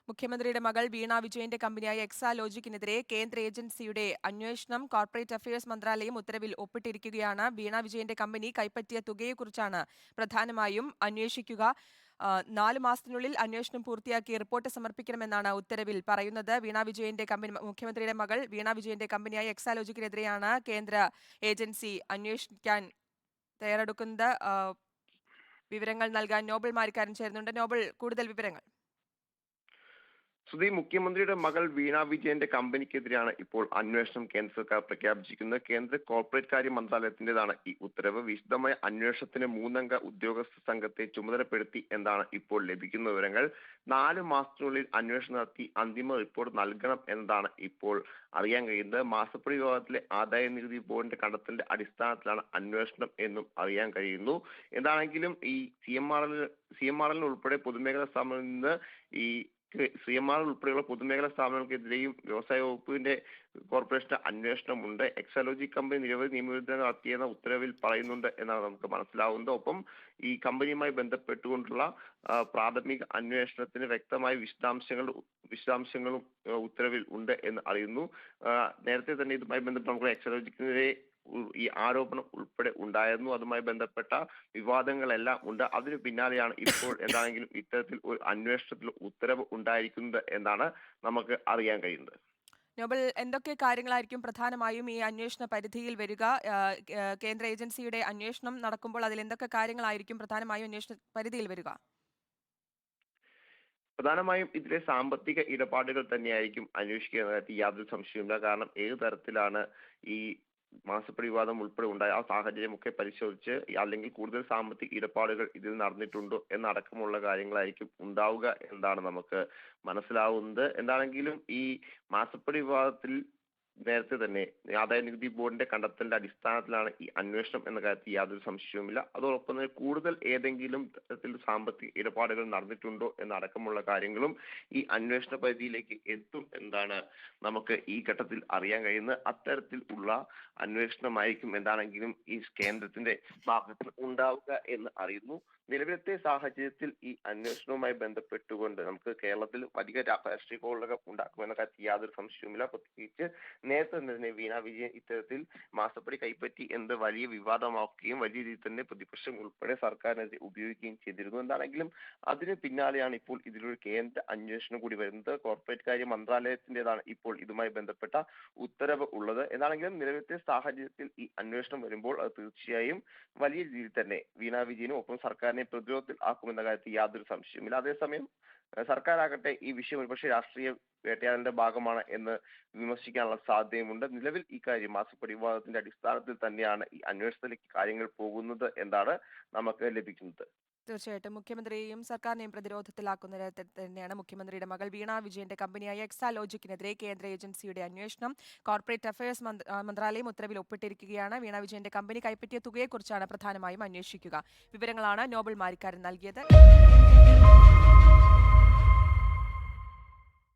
മുഖ്യമന്ത്രിയുടെ മകൾ വീണ വിജയന്റെ കമ്പനിയായ എക്സാലോജിക്കിനെതിരെ കേന്ദ്ര ഏജൻസിയുടെ അന്വേഷണം കോർപ്പറേറ്റ് അഫയേഴ്സ് മന്ത്രാലയം ഉത്തരവിൽ ഒപ്പിട്ടിരിക്കുകയാണ്. വീണ വിജയന്റെ കമ്പനി കൈപ്പറ്റിയ തുകയെക്കുറിച്ചാണ് പ്രധാനമായും അന്വേഷിക്കുക. 4 മാസത്തിനുള്ളിൽ അന്വേഷണം പൂർത്തിയാക്കി റിപ്പോർട്ട് സമർപ്പിക്കണമെന്നാണ് ഉത്തരവിൽ പറയുന്നത്. വീണ വിജയന്റെ കമ്പനി മുഖ്യമന്ത്രിയുടെ മകൾ വീണ വിജയന്റെ കമ്പനിയായ എക്സാലോജിക്കിനെതിരെയാണ് കേന്ദ്ര ഏജൻസി അന്വേഷിക്കാൻ തയ്യാറെടുക്കുന്നത്. വിവരങ്ങൾ നൽകാൻ നോബൽ മാരിക്കാരൻ ചേരുന്നുണ്ട്. നോബൽ, കൂടുതൽ വിവരങ്ങൾ. സുധി, മുഖ്യമന്ത്രിയുടെ മകൾ വീണ വിജയന്റെ കമ്പനിക്കെതിരെയാണ് ഇപ്പോൾ അന്വേഷണം കേന്ദ്ര സർക്കാർ പ്രഖ്യാപിച്ചിരിക്കുന്നത്. കേന്ദ്ര കോർപ്പറേറ്റ് കാര്യ മന്ത്രാലയത്തിന്റേതാണ് ഈ ഉത്തരവ്. വിശദമായ അന്വേഷണത്തിന് 3 അംഗ ഉദ്യോഗസ്ഥ സംഘത്തെ ചുമതലപ്പെടുത്തി എന്നാണ് ഇപ്പോൾ ലഭിക്കുന്ന വിവരങ്ങൾ. 4 മാസത്തിനുള്ളിൽ അന്വേഷണം നടത്തി അന്തിമ റിപ്പോർട്ട് നൽകണം എന്നതാണ് ഇപ്പോൾ അറിയാൻ കഴിയുന്നത്. മാസപ്പടി വിഭാഗത്തിലെ ആദായ നികുതി ബോർഡിന്റെ കണ്ടെത്തലിന്റെ അടിസ്ഥാനത്തിലാണ് അന്വേഷണം എന്നും അറിയാൻ കഴിയുന്നു. എന്താണെങ്കിലും ഈ CMRL ഉൾപ്പെടെ പൊതുമേഖലാ സ്ഥാപനങ്ങളിൽ നിന്ന് ഈ CMRL ഉൾപ്പെടെയുള്ള പൊതുമേഖലാ സ്ഥാപനങ്ങൾക്കെതിരെയും വ്യവസായ വകുപ്പിന്റെ കോർപ്പറേഷന്റെ അന്വേഷണമുണ്ട്. എക്സാലോജി കമ്പനി നിരവധി നിയമവിരുദ്ധങ്ങൾ നടത്തിയെന്ന ഉത്തരവിൽ പറയുന്നുണ്ട് എന്നാണ് നമുക്ക് മനസ്സിലാവുന്നത്. ഒപ്പം ഈ കമ്പനിയുമായി ബന്ധപ്പെട്ടുകൊണ്ടുള്ള പ്രാഥമിക അന്വേഷണത്തിന് വ്യക്തമായ വിശദാംശങ്ങളും ഉത്തരവിൽ ഉണ്ട് എന്ന് അറിയുന്നു. നേരത്തെ തന്നെ ഇതുമായി ബന്ധപ്പെട്ട് നമുക്ക് എക്സാലോജിക്കെതിരെ ഈ ആരോപണം ഉൾപ്പെടെ ഉണ്ടായിരുന്നു. അതുമായി ബന്ധപ്പെട്ട വിവാദങ്ങളെല്ലാം ഉണ്ട്. അതിനു പിന്നാലെയാണ് ഇപ്പോൾ എന്താണെങ്കിലും ഇത്തരത്തിൽ ഒരു അന്വേഷണത്തിൽ ഉത്തരവ് ഉണ്ടായിരിക്കുന്നത് എന്നാണ് നമുക്ക് അറിയാൻ കഴിയുന്നത്. നോബൽ, എന്തൊക്കെ കാര്യങ്ങളായിരിക്കും പ്രധാനമായും ഈ അന്വേഷണ പരിധിയിൽ വരിക? കേന്ദ്ര ഏജൻസിയുടെ അന്വേഷണം നടക്കുമ്പോൾ അതിൽ എന്തൊക്കെ കാര്യങ്ങളായിരിക്കും പ്രധാനമായും അന്വേഷണ പരിധിയിൽ വരിക? പ്രധാനമായും ഇതിലെ സാമ്പത്തിക ഇടപാടുകൾ തന്നെയായിരിക്കും അന്വേഷിക്കുക എന്ന കാര്യത്തിൽ യാതൊരു സംശയവുമില്ല. കാരണം ഏത് തരത്തിലാണ് ഈ മാസപ്പടി വിവാദം ഉൾപ്പെടെ ഉണ്ടായ ആ സാഹചര്യമൊക്കെ പരിശോധിച്ച് അല്ലെങ്കിൽ കൂടുതൽ സാമ്പത്തിക ഇടപാടുകൾ ഇതിൽ നടന്നിട്ടുണ്ടോ എന്നടക്കമുള്ള കാര്യങ്ങളായിരിക്കും ഉണ്ടാവുക എന്നാണ് നമുക്ക് മനസ്സിലാവുന്നത്. എന്താണെങ്കിലും ഈ മാസപ്പടി വിവാദത്തിൽ നേരത്തെ തന്നെ ആദായ നികുതി ബോർഡിന്റെ കണ്ടെത്തലിന്റെ അടിസ്ഥാനത്തിലാണ് ഈ അന്വേഷണം എന്ന കാര്യത്തിൽ യാതൊരു സംശയവുമില്ല. അതോടൊപ്പം തന്നെ കൂടുതൽ ഏതെങ്കിലും തരത്തിൽ സാമ്പത്തിക ഇടപാടുകൾ നടന്നിട്ടുണ്ടോ എന്നടക്കമുള്ള കാര്യങ്ങളും ഈ അന്വേഷണ പരിധിയിലേക്ക് എത്തും എന്നാണ് നമുക്ക് ഈ ഘട്ടത്തിൽ അറിയാൻ കഴിയുന്നത്. അത്തരത്തിൽ ഉള്ള അന്വേഷണമായിരിക്കും എന്താണെങ്കിലും ഈ കേന്ദ്രത്തിന്റെ ഭാഗത്ത് ഉണ്ടാവുക എന്ന് അറിയുന്നു. നിലവിലത്തെ സാഹചര്യത്തിൽ ഈ അന്വേഷണവുമായി ബന്ധപ്പെട്ടുകൊണ്ട് നമുക്ക് കേരളത്തിൽ വലിയ രാഷ്ട്രീയ കോളിളക്കം ഉണ്ടാക്കുമെന്ന കാര്യത്തിൽ യാതൊരു സംശയവുമില്ല. പ്രത്യേകിച്ച് നേരത്തെ തന്നെ വീണ വിജയൻ ഇത്തരത്തിൽ മാസപ്പടി കൈപ്പറ്റി എന്ത് വലിയ വിവാദമാക്കുകയും വലിയ രീതിയിൽ തന്നെ പ്രതിപക്ഷം ഉൾപ്പെടെ സർക്കാരിനെതിരെ ഉപയോഗിക്കുകയും ചെയ്തിരുന്നു. എന്താണെങ്കിലും അതിന് പിന്നാലെയാണ് ഇപ്പോൾ ഇതിലൊരു കേന്ദ്ര അന്വേഷണം കൂടി വരുന്നത്. കോർപ്പറേറ്റ് കാര്യ മന്ത്രാലയത്തിൻ്റെതാണ് ഇപ്പോൾ ഇതുമായി ബന്ധപ്പെട്ട ഉത്തരവ് ഉള്ളത്. എന്താണെങ്കിലും നിലവിലത്തെ സാഹചര്യത്തിൽ ഈ അന്വേഷണം വരുമ്പോൾ അത് തീർച്ചയായും വലിയ രീതിയിൽ തന്നെ വീണ വിജയനും ഒപ്പം സർക്കാരിനെ പ്രതിരോധത്തിൽ ആക്കുമെന്ന കാര്യത്തിൽ യാതൊരു സംശയവുമില്ല. അതേസമയം സർക്കാരാകട്ടെ ഈ വിഷയം ഒരുപക്ഷെ രാഷ്ട്രീയ വേട്ടയാടലിന്റെ ഭാഗമാണ് എന്ന് വിമർശിക്കാനുള്ള സാധ്യതയുമുണ്ട്. നിലവിൽ ഈ കാര്യം മാസപ്പടി വിവാദത്തിന്റെ അടിസ്ഥാനത്തിൽ തന്നെയാണ് ഈ അന്വേഷണത്തിലേക്ക് കാര്യങ്ങൾ പോകുന്നത് എന്നാണ് നമുക്ക് ലഭിക്കുന്നത്. തീർച്ചയായിട്ടും മുഖ്യമന്ത്രിയെയും സർക്കാരിനെയും പ്രതിരോധത്തിലാക്കുന്ന തരത്തിൽ തന്നെയാണ് മുഖ്യമന്ത്രിയുടെ മകൾ വീണ വിജയന്റെ കമ്പനിയായ എക്സാലോജിക്കിനെതിരെ കേന്ദ്ര ഏജൻസിയുടെ അന്വേഷണം. കോർപ്പറേറ്റ് അഫയേഴ്സ് മന്ത്രാലയം ഉത്തരവിൽ ഒപ്പിട്ടിരിക്കുകയാണ്. വീണ വിജയന്റെ കമ്പനി കൈപ്പറ്റിയ തുകയെക്കുറിച്ചാണ് പ്രധാനമായും അന്വേഷിക്കുക. വിവരങ്ങളാണ് നോബൽ മാരിക്കാരൻ നൽകിയത്.